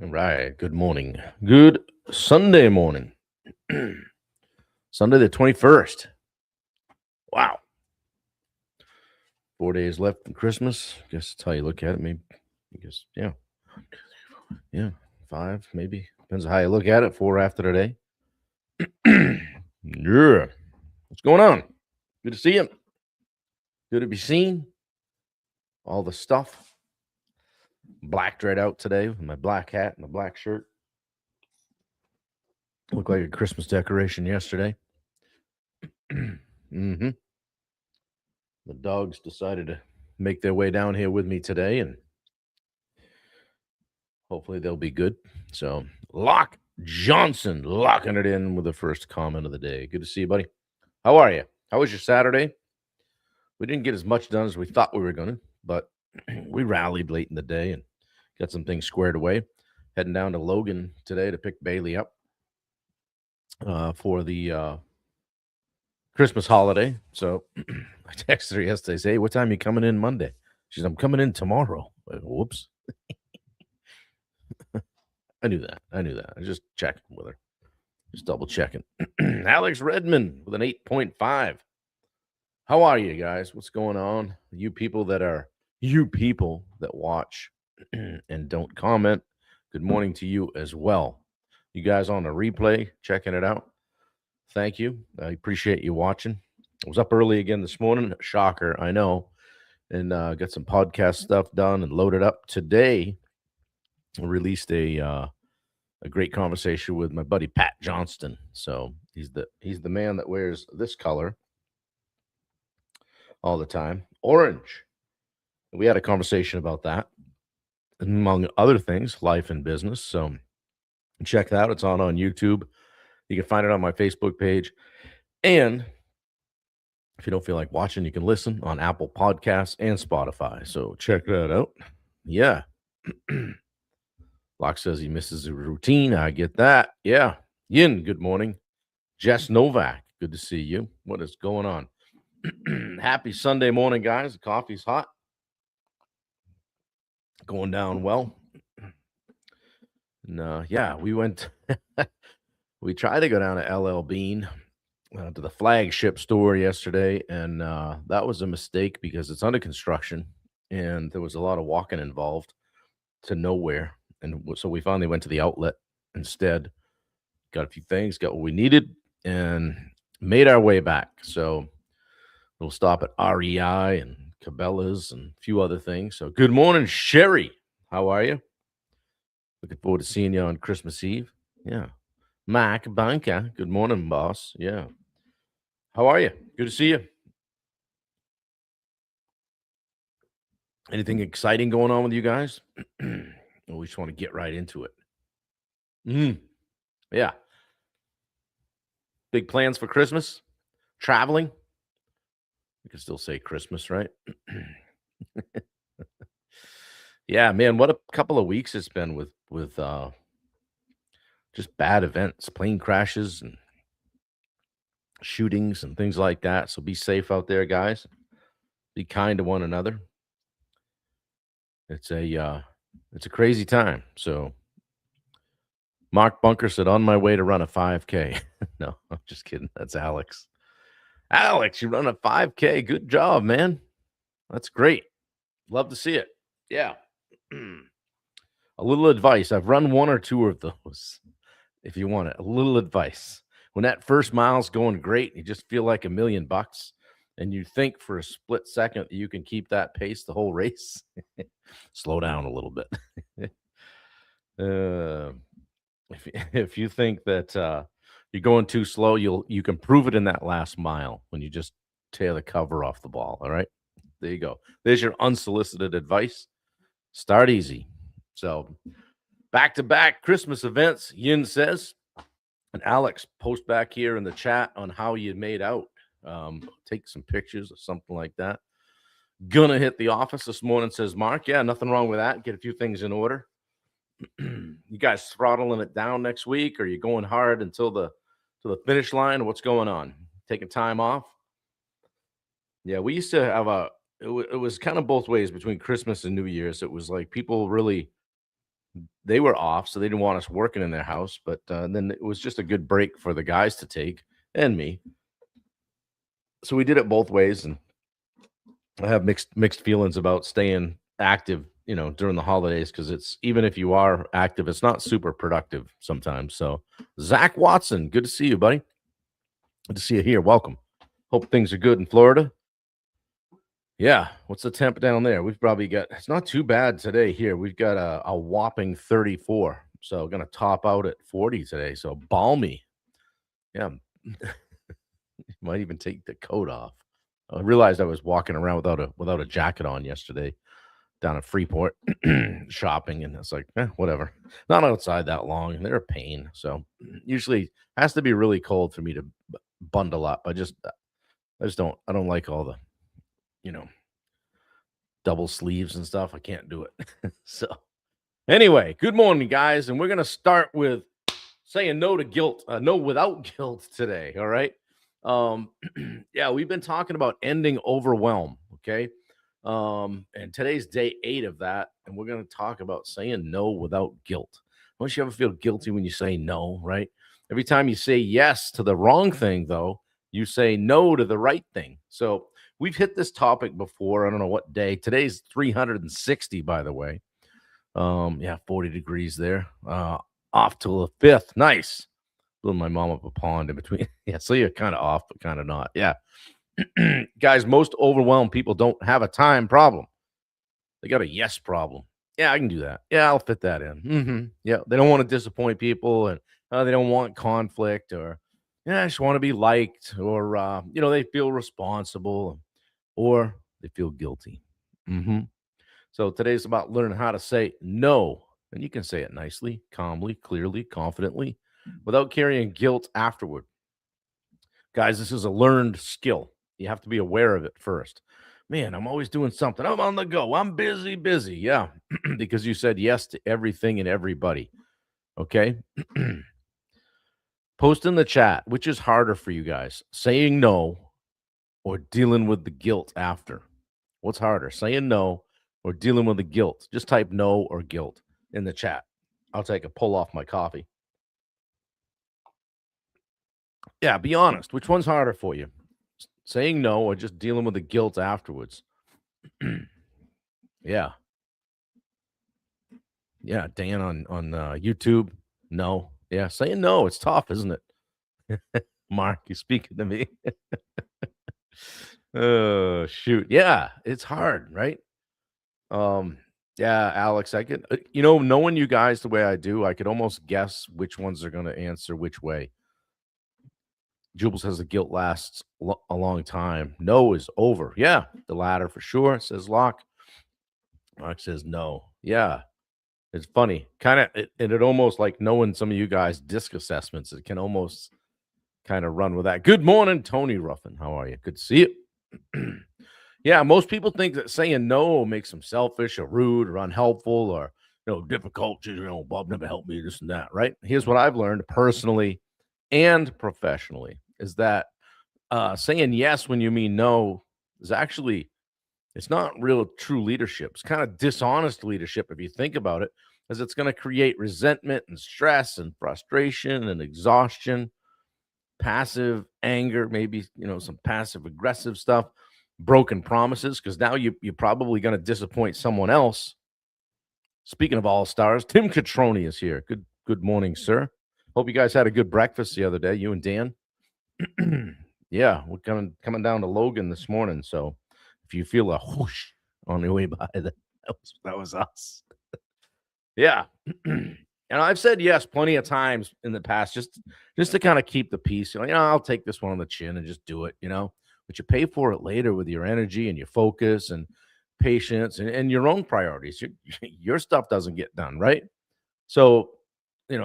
All right. Good morning. Good Sunday morning. Sunday the 21st. Wow. 4 days left from Christmas. Guess that's how you look at it. Maybe. I guess, yeah. Yeah. Five, maybe. Depends on how you look at it. Four after today. Yeah. What's going on? Good to see you. Good to be seen. All the stuff. Blacked right out today with my black hat and the black shirt. Looked like a Christmas decoration yesterday. Mm-hmm. The dogs decided to make their way down here with me today, and hopefully they'll be good. So, Locke Johnson locking it in with the first comment of the day. Good to see you, buddy. How are you? How was your Saturday? We didn't get as much done as we thought we were going to, but we rallied late in the day and got some things squared away. Heading down to Logan today to pick Bailey up for the Christmas holiday. So I texted her yesterday, say, hey, what time are you coming in Monday? She said, I'm coming in tomorrow. Like, whoops. I knew that. I was just checking with her. Just double checking. Alex Redmond with an 8.5. How are you guys? What's going on? You people that watch and don't comment, good morning to you as well. You guys on the replay, checking it out. Thank you. I appreciate you watching. I was up early again this morning. Shocker, I know. And got some podcast stuff done and loaded up today. I released a great conversation with my buddy Pat Johnston. So he's the man that wears this color all the time, orange. We had a conversation about that, among other things, life and business. So check that out. It's on YouTube. You can find it on my Facebook page. And if you don't feel like watching, you can listen on Apple Podcasts and Spotify. So check that out. Yeah. Locke says he misses the routine. I get that. Yeah. Yin, good morning. Jess Novak, good to see you. What is going on? Happy Sunday morning, guys. The coffee's hot. Going down well. And yeah, we went, we tried to go down to LL Bean to the flagship store yesterday, and that was a mistake because it's under construction and there was a lot of walking involved to nowhere. And so we finally went to the outlet instead, got a few things, got what we needed, and made our way back. So we'll stop at REI and Cabela's and a few other things. So good morning, Sherry. How are you? Looking forward to seeing you on Christmas Eve. Yeah. Mac Banca. Good morning, boss. Yeah. How are you? Good to see you. Anything exciting going on with you guys? We just want to get right into it. Yeah. Big plans for Christmas? Traveling? We can still say Christmas, right? Yeah, man, what a couple of weeks it's been with just bad events, plane crashes and shootings and things like that. So be safe out there, guys. Be kind to one another. It's a crazy time. So Mark Bunker said, on my way to run a 5K. No, I'm just kidding. That's Alex. Alex, you run a 5K. Good job, man. That's great. Love to see it. Yeah. A little advice. I've run one or two of those. If you want it, a little advice. When that first mile's going great, you just feel like $1,000,000 and you think for a split second that you can keep that pace the whole race. Slow down a little bit. uh, if you think that you're going too slow, you can prove it in that last mile when you just tear the cover off the ball. All right, there you go. There's your unsolicited advice. Start easy. So back to back Christmas events. Yin says, and Alex, post back here in the chat on how you made out. Take some pictures or something like that. Gonna hit the office this morning, says Mark. Yeah, nothing wrong with that. Get a few things in order. You guys throttling it down next week? Or are you going hard until the finish line? What's going on? Taking time off? Yeah, we used to have it was kind of both ways between Christmas and New Year's. It was like people really They were off, so they didn't want us working in their house. But then it was just a good break for the guys to take and me. So we did it both ways, and I have mixed feelings about staying active, during the holidays because it's even if you are active, it's not super productive sometimes. So, Zach Watson, good to see you, buddy. Good to see you here. Welcome. Hope things are good in Florida. Yeah. What's the temp down there? We've probably got it's not too bad today here. We've got a whopping 34. So gonna top out at 40 today. So balmy. Yeah. Might even take the coat off. I realized I was walking around without a jacket on yesterday down at Freeport shopping, and it's like, whatever. Not outside that long, and they're a pain. So usually has to be really cold for me to bundle up. I just don't I don't like all the you know double sleeves and stuff. I can't do it. So anyway, good morning, guys, and we're gonna start with saying no to guilt, no without guilt today. All right. Um, yeah, we've been talking about ending overwhelm. Okay. And today's day 8 of that, and we're gonna talk about saying no without guilt. Don't you ever feel guilty when you say no, right? Every time you say yes to the wrong thing, though, you say no to the right thing. So we've hit this topic before. I don't know what day. Today's 360, by the way. Yeah, 40 degrees there. Off till the 5th. Nice. Blew my mom up a pond in between. Yeah, so you're kind of off, but kind of not. Yeah. Guys, most overwhelmed people don't have a time problem. They got a yes problem. Yeah, I can do that. Yeah, I'll fit that in. Yeah, they don't want to disappoint people, and they don't want conflict, or yeah, I just want to be liked, or they feel responsible, or they feel guilty. hmm So today's about learning how to say no, and you can say it nicely, calmly, clearly, confidently, without carrying guilt afterward. Guys, this is a learned skill. You have to be aware of it first. Man, I'm always doing something. I'm on the go. I'm busy, busy. Yeah, because you said yes to everything and everybody. Okay. Post in the chat, which is harder for you guys, saying no or dealing with the guilt after? What's harder, saying no or dealing with the guilt? Just type no or guilt in the chat. I'll take a pull off my coffee. Yeah, be honest. Which one's harder for you? Saying no or just dealing with the guilt afterwards? Yeah. Yeah, Dan on YouTube. No. Yeah, saying no, it's tough, isn't it? Mark, you speaking to me? Oh, shoot. Yeah, it's hard, right? Um, yeah, Alex, I could, knowing you guys the way I do, I could almost guess which ones are going to answer which way. Jubal says the guilt lasts a long time. No is over. Yeah, the latter for sure, says Locke. Mark says no. Yeah, it's funny. Kind of, it almost like knowing some of you guys' disc assessments. It can almost kind of run with that. Good morning, Tony Ruffin. How are you? Good to see you. Yeah, most people think that saying no makes them selfish or rude or unhelpful or difficult. Bob never helped me, this and that. Right? Here's what I've learned personally and professionally is that saying yes when you mean no is actually it's not real true leadership. It's kind of dishonest leadership if you think about it, because it's going to create resentment and stress and frustration and exhaustion, passive anger, maybe some passive aggressive stuff, broken promises, because now you're probably going to disappoint someone else. Speaking of all stars, Tim Catroni is here. Good morning, sir. Hope you guys had a good breakfast the other day, you and Dan. Yeah, we're coming down to Logan this morning. So if you feel a whoosh on your way by, that was us. Yeah. And I've said yes plenty of times in the past, just to kind of keep the peace. I'll take this one on the chin and just do it, but you pay for it later with your energy and your focus and patience and your own priorities. Your stuff doesn't get done, right? So,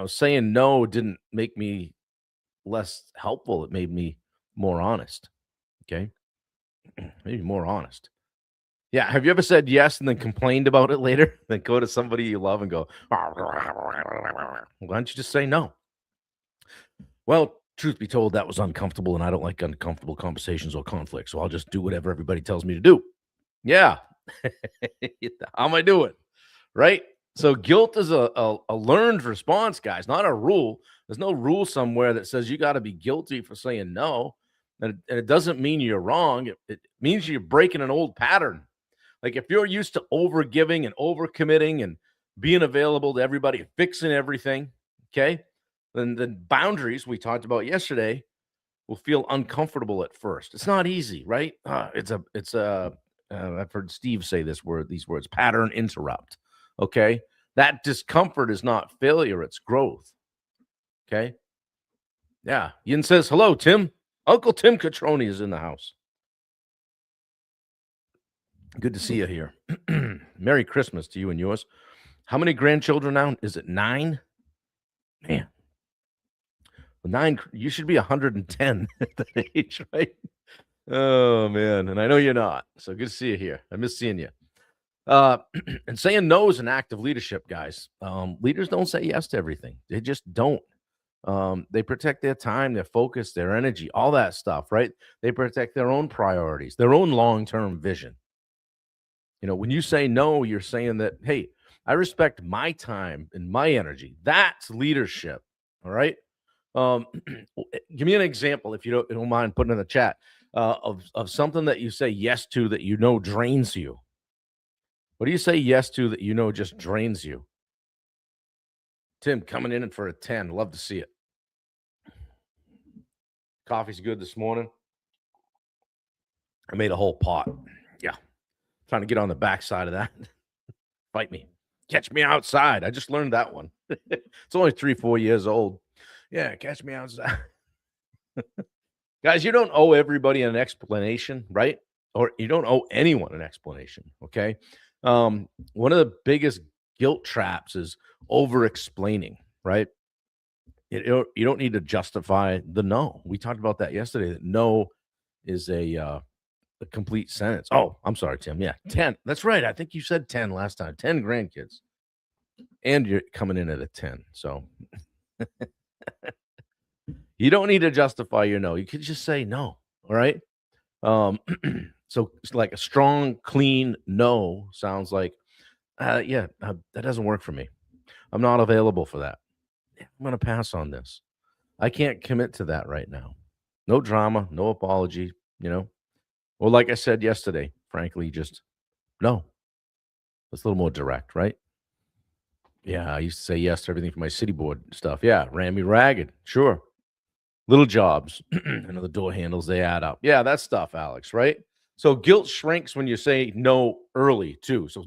saying no didn't make me less helpful. It made me more honest. Okay. Maybe more honest. Yeah. Have you ever said yes and then complained about it later? Then go to somebody you love and go, why don't you just say no? Well, truth be told, that was uncomfortable, and I don't like uncomfortable conversations or conflict. So I'll just do whatever everybody tells me to do. Yeah. How am I doing? Right? So guilt is a learned response, guys, not a rule. There's no rule somewhere that says you got to be guilty for saying no. And it doesn't mean you're wrong. It means you're breaking an old pattern. Like if you're used to overgiving and overcommitting and being available to everybody, fixing everything, okay, then boundaries we talked about yesterday will feel uncomfortable at first. It's not easy, right? I've heard Steve say these words, pattern interrupt. Okay. That discomfort is not failure, it's growth. Okay. Yeah. Yin says, hello, Tim. Uncle Tim Catroni is in the house. Good to see you here. Merry Christmas to you and yours. How many grandchildren now? Is it 9? Man, 9, you should be 110 at that age, right? Oh, man, and I know you're not, so good to see you here. I miss seeing you. And saying no is an act of leadership, guys. Leaders don't say yes to everything. They just don't. They protect their time, their focus, their energy, all that stuff, right? They protect their own priorities, their own long-term vision. You know, when you say no, you're saying that, hey, I respect my time and my energy. That's leadership. All right. Um, give me an example, if you don't mind putting in the chat, of something that you say yes to that you know drains you. What do you say yes to that you know just drains you? Tim coming in for a 10. Love to see it. Coffee's good this morning. I made a whole pot. Yeah. Trying to get on the backside of that. Fight me. Catch me outside. I just learned that one. It's only 3-4 years old. Yeah, catch me outside. Guys, you don't owe everybody an explanation, right? Or you don't owe anyone an explanation, okay? One of the biggest guilt traps is over explaining, right? You don't need to justify the no. We talked about that yesterday, that no is a complete sentence. Oh, I'm sorry, Tim. Yeah, 10. That's right. I think you said 10 last time. 10 grandkids. And you're coming in at a 10. So you don't need to justify your no. You could just say no. All right. So it's like a strong, clean no sounds like, that doesn't work for me. I'm not available for that. I'm going to pass on this. I can't commit to that right now. No drama, no apology, you know. Well, like I said yesterday, frankly, just no. It's a little more direct, right? Yeah, I used to say yes to everything for my city board stuff. Yeah, ran me ragged. Sure. Little jobs, the door handles, they add up. Yeah, that stuff, Alex, right? So guilt shrinks when you say no early, too. So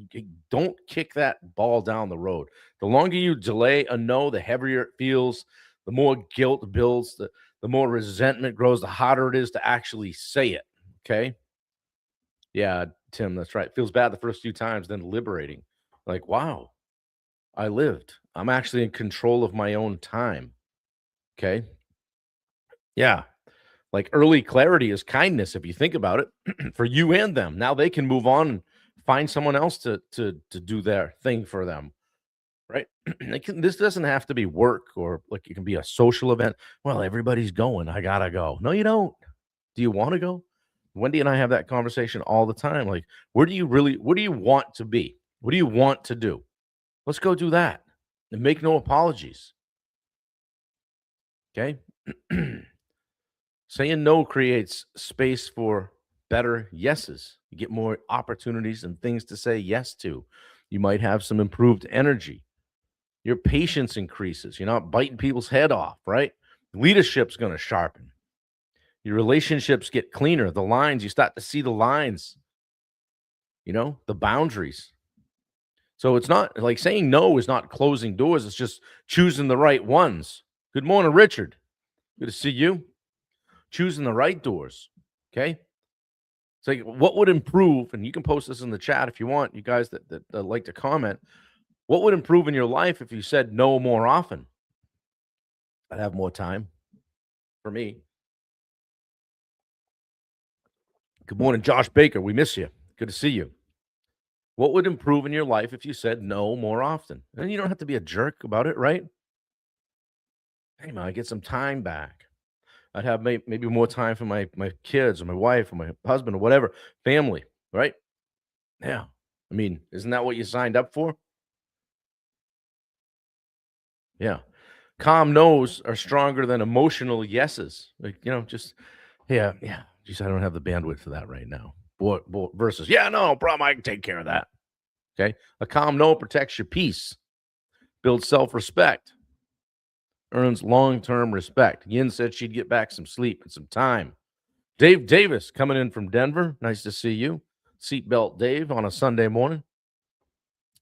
don't kick that ball down the road. The longer you delay a no, the heavier it feels, the more guilt builds, the more resentment grows, the harder it is to actually say it. Okay. Yeah, Tim, that's right. Feels bad the first few times, then liberating. Like, wow, I lived. I'm actually in control of my own time. Okay. Yeah. Like early clarity is kindness if you think about it for you and them. Now they can move on and find someone else to do their thing for them. Right? This doesn't have to be work, or like it can be a social event. Well, everybody's going. I gotta go. No, you don't. Do you want to go? Wendy and I have that conversation all the time. Like, where do you want to be? What do you want to do? Let's go do that and make no apologies. Okay. Saying no creates space for better yeses. You get more opportunities and things to say yes to. You might have some improved energy. Your patience increases. You're not biting people's head off, right? Leadership's going to sharpen. Your relationships get cleaner. The lines, you start to see the lines, the boundaries. So it's not like saying no is not closing doors. It's just choosing the right ones. Good morning, Richard. Good to see you. Choosing the right doors. Okay. It's like, what would improve? And you can post this in the chat if you want, you guys that like to comment. What would improve in your life if you said no more often? I'd have more time for me. Good morning, Josh Baker. We miss you. Good to see you. What would improve in your life if you said no more often? And you don't have to be a jerk about it, right? Hey, man, I get some time back. I'd have maybe more time for my kids or my wife or my husband or whatever, family, right? Yeah. I mean, isn't that what you signed up for? Yeah. Calm no's are stronger than emotional yeses. Like, just, yeah, yeah. Geez, I don't have the bandwidth for that right now. Versus, yeah, no problem. I can take care of that. Okay. A calm no protects your peace, builds self respect, earns long term respect. Yin said she'd get back some sleep and some time. Dave Davis coming in from Denver. Nice to see you. Seatbelt Dave on a Sunday morning.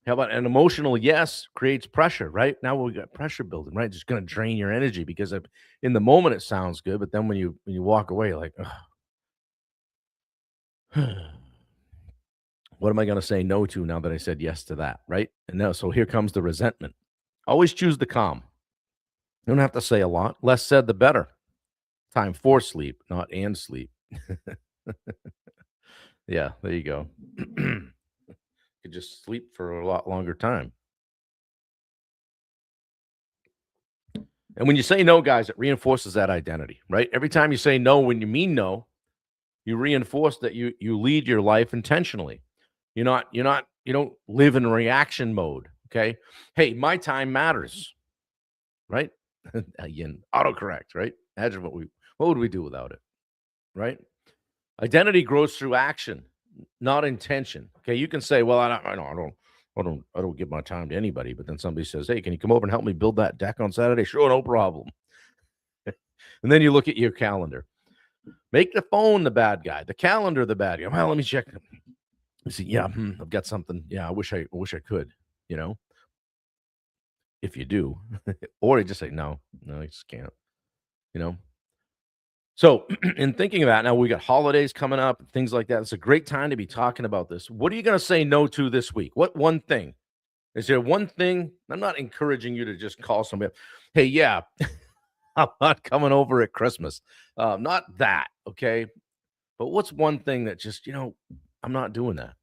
How about an emotional yes creates pressure, right? Now we got pressure building, right? Just going to drain your energy because in the moment it sounds good, but then when you walk away, you're like, what am I going to say no to now that I said yes to that, right? And now, so here comes the resentment. Always choose the calm. You don't have to say a lot. Less said, the better. Time for sleep, not and sleep. Yeah, there you go. Could just sleep for a lot longer time. And when you say no, guys, it reinforces that identity, right? Every time you say no, when you mean no, you reinforce that you lead your life intentionally. You don't live in reaction mode. Okay. Hey, my time matters, right? Again, autocorrect, right? Imagine what would we do without it, right? Identity grows through action, not intention. Okay, you can say, "Well, I don't give my time to anybody." But then somebody says, "Hey, can you come over and help me build that deck on Saturday?" Sure, no problem. And then you look at your calendar. Make the phone the bad guy, the calendar the bad guy. Well, let me check. You see, yeah, I've got something. Yeah, I wish I could. You know, if you do, or you just say no, no, I just can't. You know. So, in thinking of that, now we got holidays coming up, things like that. It's a great time to be talking about this. What are you going to say no to this week? What one thing? Is there one thing? I'm not encouraging you to just call somebody up. Hey, yeah, I'm not coming over at Christmas. Not that, okay? But what's one thing that just, I'm not doing that.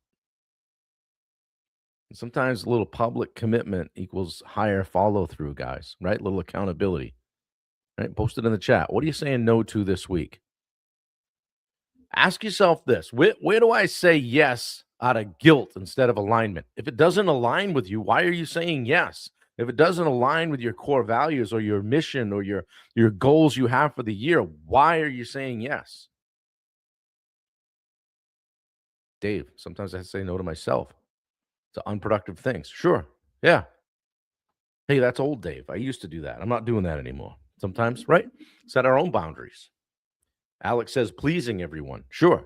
Sometimes a little public commitment equals higher follow through, guys, right? Little accountability, right? Post it in the chat. What are you saying no to this week? Ask yourself this: where do I say yes out of guilt instead of alignment? If it doesn't align with you, why are you saying yes? If it doesn't align with your core values or your mission or your goals you have for the year, why are you saying yes? Dave, sometimes I say no to myself to unproductive things. Sure. Yeah. Hey, that's old Dave. I used to do that. I'm not doing that anymore. Sometimes, right? Set our own boundaries. Alex says pleasing everyone. Sure.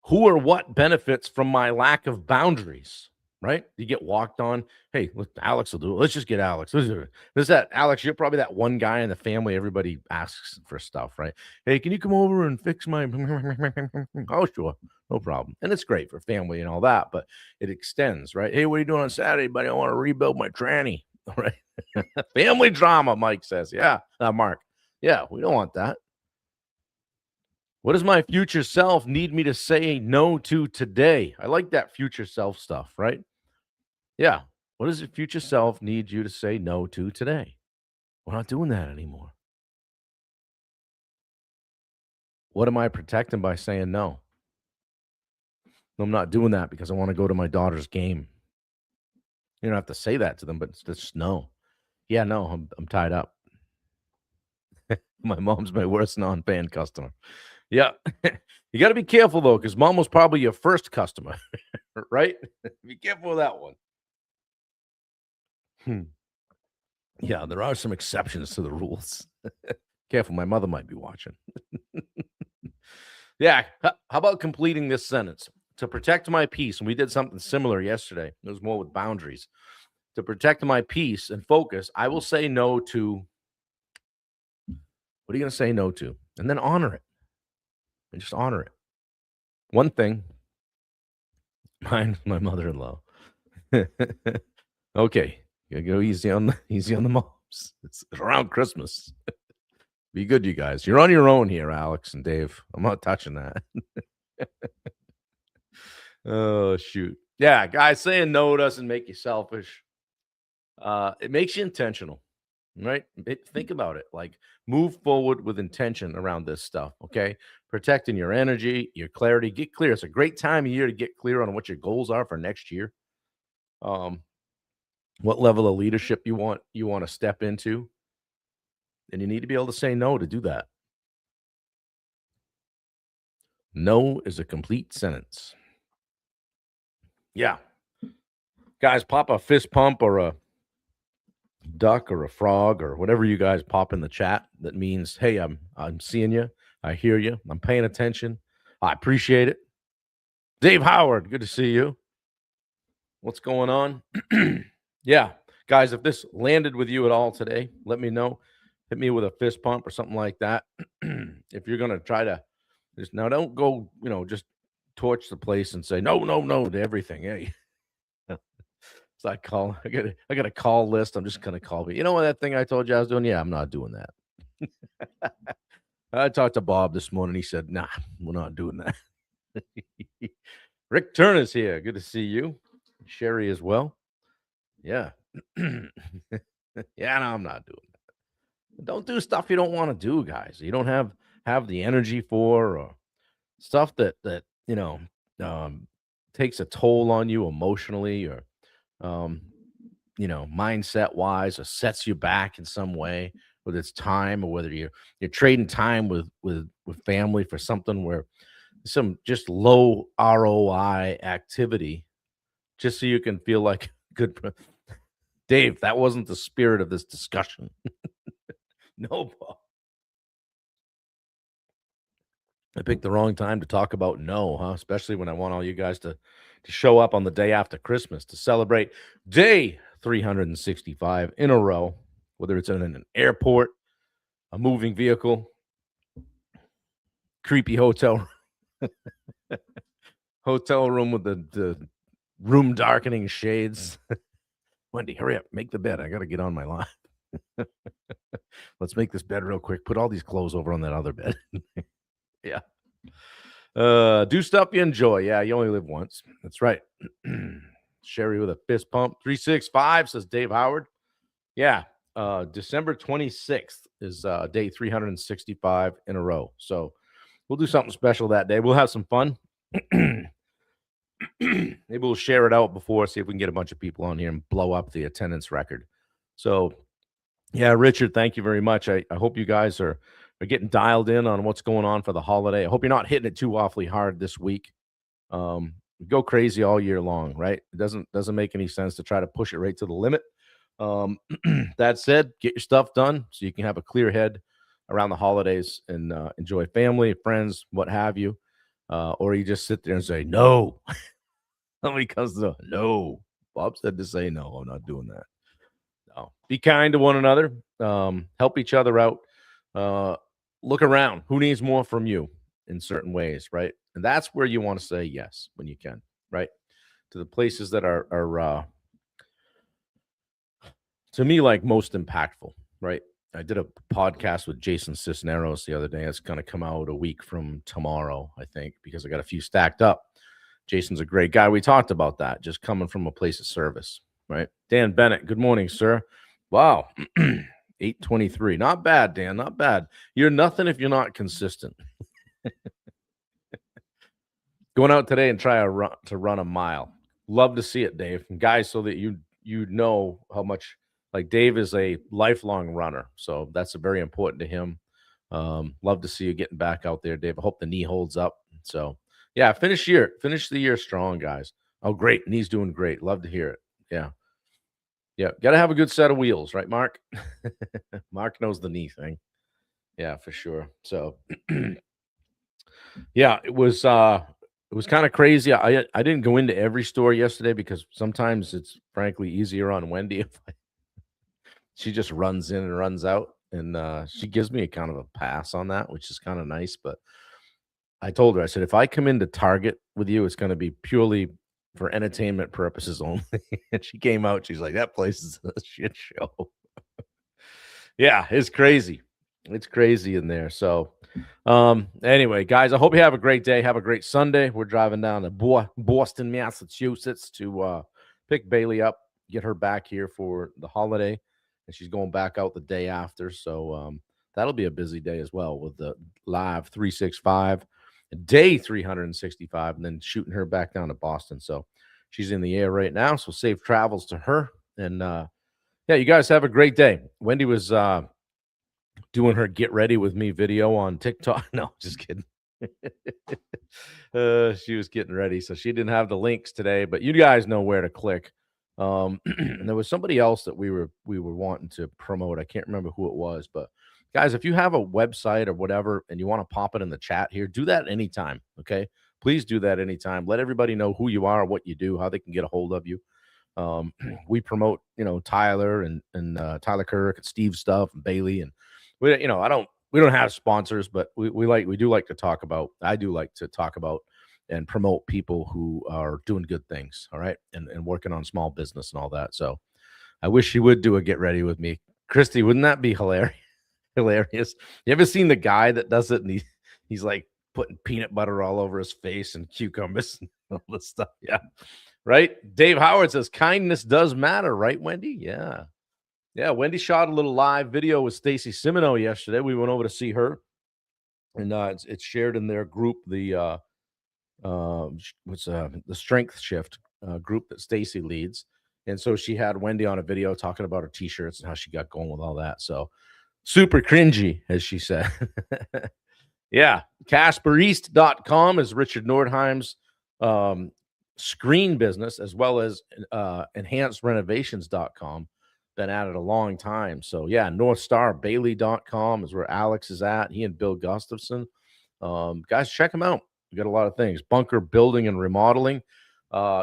Who or what benefits from my lack of boundaries? Right? You get walked on. Hey, look, Alex will do it. Let's just get Alex. Let's do it. There's that Alex. You're probably that one guy in the family everybody asks for stuff, right? Hey, can you come over and fix my? Oh, sure, no problem. And it's great for family and all that, but it extends, right? Hey, what are you doing on Saturday, buddy? I want to rebuild my tranny. All right, family drama. Mike says, yeah, Mark. Yeah, we don't want that. What does my future self need me to say no to today? I like that future self stuff, right? Yeah. What does your future self need you to say no to today? We're not doing that anymore. What am I protecting by saying no? I'm not doing that because I want to go to my daughter's game. You don't have to say that to them, but it's just no. Yeah, no, I'm tied up. My mom's my worst non-paying customer. Yeah. You got to be careful though, because mom was probably your first customer, right? Be careful with that one. Hmm. Yeah, there are some exceptions to the rules. Careful, my mother might be watching. Yeah, how about completing this sentence? To protect my peace, and we did something similar yesterday. It was more with boundaries. To protect my peace and focus, I will say no to what are you going to say no to? And then honor it. And just honor it. One thing, mine's my mother-in-law. Okay, you gotta go easy on the moms. It's around Christmas. Be good, you guys. You're on your own here, Alex and Dave. I'm not touching that. Oh, shoot. Yeah, guys, saying no doesn't make you selfish. It makes you intentional, right? Think about it. Like, move forward with intention around this stuff, okay? Protecting your energy, your clarity. Get clear. It's a great time of year to get clear on what your goals are for next year. Um, what level of leadership you want to step into, and you need to be able to say no to do that. No is a complete sentence. Yeah. Guys, pop a fist pump or a duck or a frog or whatever you guys pop in the chat that means, hey, I'm seeing you. I hear you. I'm paying attention. I appreciate it. Dave Howard, good to see you. What's going on? Yeah. Guys, if this landed with you at all today, let me know. Hit me with a fist pump or something like that. If you're gonna try to just now, don't go, just torch the place and say no, no, no to everything. Hey, so I got a call list. I'm just gonna call me. You know what that thing I told you I was doing? Yeah, I'm not doing that. I talked to Bob this morning. He said, nah, we're not doing that. Rick Turner's here. Good to see you. Sherry as well. Yeah. Yeah, no, I'm not doing that. Don't do stuff you don't want to do, guys. You don't have the energy for, or stuff that um, takes a toll on you emotionally, or um, mindset wise, or sets you back in some way, whether it's time or whether you're trading time with family for something where some just low ROI activity, just so you can feel like good. Dave, that wasn't the spirit of this discussion. No, Paul. I picked the wrong time to talk about no, huh? Especially when I want all you guys to show up on the day after Christmas to celebrate day 365 in a row, whether it's in an airport, a moving vehicle, creepy hotel room with the room darkening shades. Wendy, hurry up, make the bed. I got to get on my line. Let's make this bed real quick. Put all these clothes over on that other bed. Yeah. Do stuff you enjoy. Yeah, you only live once. That's right. Sherry with a fist pump. 365 says Dave Howard. Yeah. December 26th is day 365 in a row. So we'll do something special that day. We'll have some fun. Maybe we'll share it out before, see if we can get a bunch of people on here and blow up the attendance record. So, yeah, Richard, thank you very much. I hope you guys are getting dialed in on what's going on for the holiday. I hope you're not hitting it too awfully hard this week. Go crazy all year long, right? It doesn't make any sense to try to push it right to the limit. That said, get your stuff done so you can have a clear head around the holidays and enjoy family, friends, what have you. Or you just sit there and say no. Somebody comes to no. Bob said to say no. I'm not doing that. No. Be kind to one another. Help each other out. Look around. Who needs more from you in certain ways, right? And that's where you want to say yes when you can, right? To the places that are to me like most impactful, right? I did a podcast with Jason Cisneros the other day. It's going to come out a week from tomorrow, I think, because I got a few stacked up. Jason's a great guy. We talked about that, just coming from a place of service, right? Dan Bennett, good morning, sir. Wow. 823. Not bad, Dan. Not bad. You're nothing if you're not consistent. Going out today and try to run a mile. Love to see it, Dave. And guys, so that you know how much, like, Dave is a lifelong runner. So that's very important to him. Love to see you getting back out there, Dave. I hope the knee holds up. So yeah, finish the year strong, guys. Oh, great. Knee's doing great. Love to hear it. Yeah. Yeah. Gotta have a good set of wheels, right, Mark? Mark knows the knee thing. Yeah, for sure. So yeah, it was kind of crazy. I didn't go into every store yesterday because sometimes it's frankly easier on Wendy if she just runs in and runs out, and she gives me a kind of a pass on that, which is kind of nice. But I told her, I said, if I come into Target with you, it's going to be purely for entertainment purposes only. And she came out, she's like, that place is a shit show. Yeah, it's crazy. It's crazy in there. So, anyway, guys, I hope you have a great day. Have a great Sunday. We're driving down to Boston, Massachusetts to pick Bailey up, get her back here for the holiday, and she's going back out the day after. So, that'll be a busy day as well with the live 365, day 365, and then shooting her back down to Boston. So, she's in the air right now. So, safe travels to her. And yeah, you guys have a great day. Wendy was doing her get ready with me video on TikTok. No, just kidding. She was getting ready, so she didn't have the links today, but you guys know where to click. And there was somebody else that we were wanting to promote. I can't remember who it was, but guys, if you have a website or whatever and you want to pop it in the chat here, do that anytime. Okay. Please do that anytime. Let everybody know who you are, what you do, how they can get a hold of you. We promote, Tyler and Tyler Kirk and Steve stuff and Bailey, and we don't have sponsors, but we do like to talk about. I do like to talk about and promote people who are doing good things. All right, and working on small business and all that. So I wish you would do a get ready with me, Christy. Wouldn't that be hilarious? Hilarious. You ever seen the guy that does it, and he's like putting peanut butter all over his face and cucumbers and all this stuff? Yeah. Right. Dave Howard says kindness does matter, right, Wendy? Yeah. Yeah. Wendy shot a little live video with Stacy Simino yesterday. We went over to see her, and it's shared in their group, the Strength Shift group that Stacy leads. And so she had Wendy on a video talking about her t-shirts and how she got going with all that. So super cringy, as she said. Yeah. CasperEast.com is Richard Nordheim's screen business, as well as enhancedrenovations.com. Been at it a long time. So yeah, NorthstarBailey.com is where Alex is at. He and Bill Gustafson. Guys, check them out. We got a lot of things. Bunker Building and Remodeling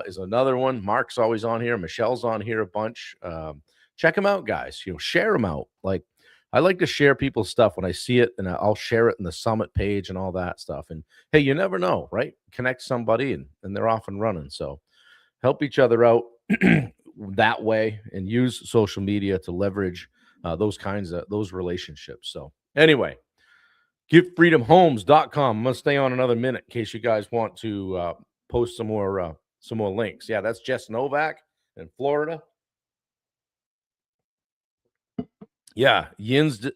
is another one. Mark's always on here. Michelle's on here a bunch. Check them out, guys. Share them out. Like, I like to share people's stuff when I see it, and I'll share it in the Summit page and all that stuff. And hey, you never know, right? Connect somebody and they're off and running. So help each other out that way, and use social media to leverage those relationships. So anyway, GiveFreedomHomes.com. I'm gonna stay on another minute in case you guys want to post some more links. Yeah, that's Jess Novak in Florida. Yeah, Yin's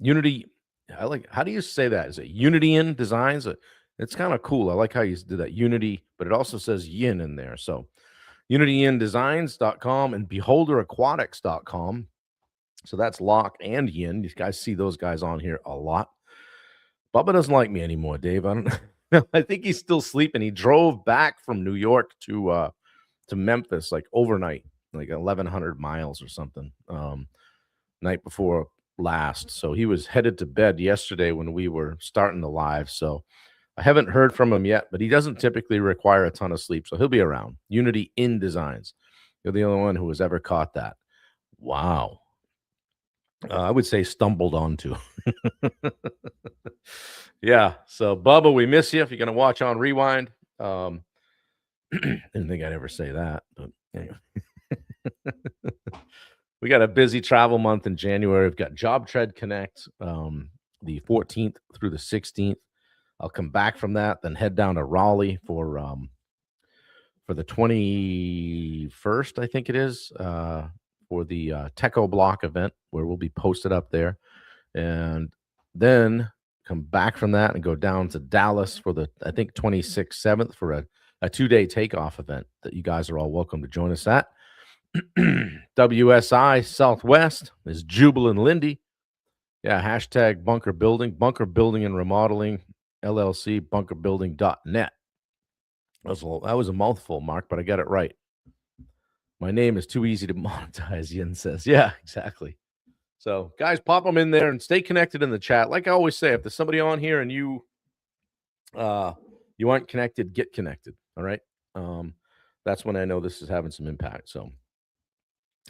Unity. I like. How do you say that? Is it Unity in Designs? It's kind of cool. I like how you do that. Unity, but it also says Yin in there. So UnityInDesigns.com and BeholderAquatics.com. So that's Locke and Yin. You guys see those guys on here a lot. Bubba doesn't like me anymore, Dave. I don't know. I think he's still sleeping. He drove back from New York to Memphis like overnight, like 1,100 miles or something, night before last. So he was headed to bed yesterday when we were starting the live. So I haven't heard from him yet, but he doesn't typically require a ton of sleep. So he'll be around. Unity in Designs. You're the only one who has ever caught that. Wow. I would say stumbled onto. Yeah. So Bubba, we miss you. If you're going to watch on Rewind. Didn't think I'd ever say that, but anyway. We got a busy travel month in January. We've got Job Tread Connect the 14th through the 16th. I'll come back from that, then head down to Raleigh for the 21st, I think it is, for the Techo Block event, where we'll be posted up there, and then come back from that and go down to Dallas for the, I think, 26th, 7th for a 2-day takeoff event that you guys are all welcome to join us at. WSI Southwest is Jubal and Lindy. Yeah, hashtag Bunker Building and Remodeling LLC, bunkerbuilding.net. That was a mouthful, Mark, but I got it right. My name is too easy to monetize, Yin says. Yeah, exactly. So, guys, pop them in there and stay connected in the chat. Like I always say, if there's somebody on here and you aren't connected, get connected. All right. That's when I know this is having some impact. So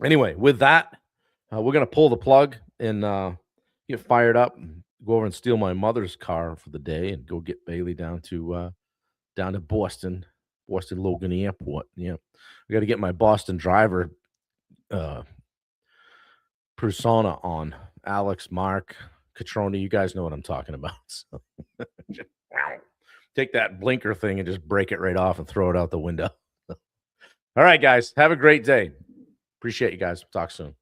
anyway, with that, we're going to pull the plug and get fired up and go over and steal my mother's car for the day and go get Bailey down to Boston Logan Airport. Yeah. I got to get my Boston driver persona on. Alex, Mark, Catroni, you guys know what I'm talking about. So take that blinker thing and just break it right off and throw it out the window. All right, guys. Have a great day. Appreciate you guys. Talk soon.